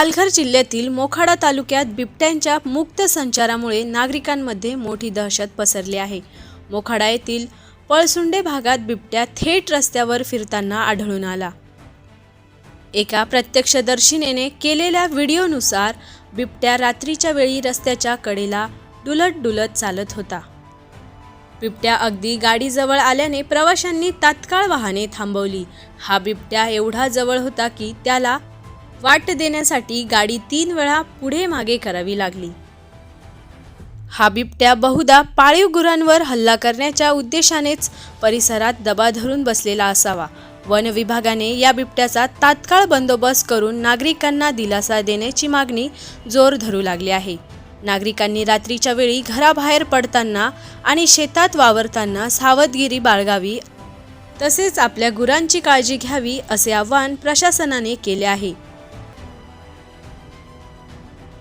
पालघर जिल्ह्यातील मोखाडा तालुक्यात बिबट्यांच्या मुक्त संचारामुळे नागरिकांमध्ये मोठी दहशत पसरली आहे। मोखाडा येथील पळसुंडे भागात बिबट्या थेट रस्त्यावर फिरताना आढळून आला। एका प्रत्यक्षदर्शीने केलेल्या व्हिडिओनुसार बिबट्या रात्रीच्या वेळी रस्त्याच्या कडेला डुलत चालत होता। बिबट्या अगदी गाडीजवळ आल्याने प्रवाशांनी तात्काळ वाहने थांबवली। हा बिबट्या एवढा जवळ होता की त्याला वाट देण्यासाठी गाडी 3 वेळा पुढे मागे करावी लागली। हा बिबट्या बहुधा पाळीव गुरांवर हल्ला करण्याच्या उद्देशानेच परिसरात दबा धरून बसलेला असावा। वन विभागाने या बिबट्याचा तात्काळ बंदोबस्त करून नागरिकांना दिलासा देण्याची मागणी जोर धरू लागली आहे। नागरिकांनी रात्रीच्या वेळी घराबाहेर पडताना आणि शेतात वावरताना सावधगिरी बाळगावी, तसेच आपल्या गुरांची काळजी घ्यावी असे आवाहन प्रशासनाने केले आहे।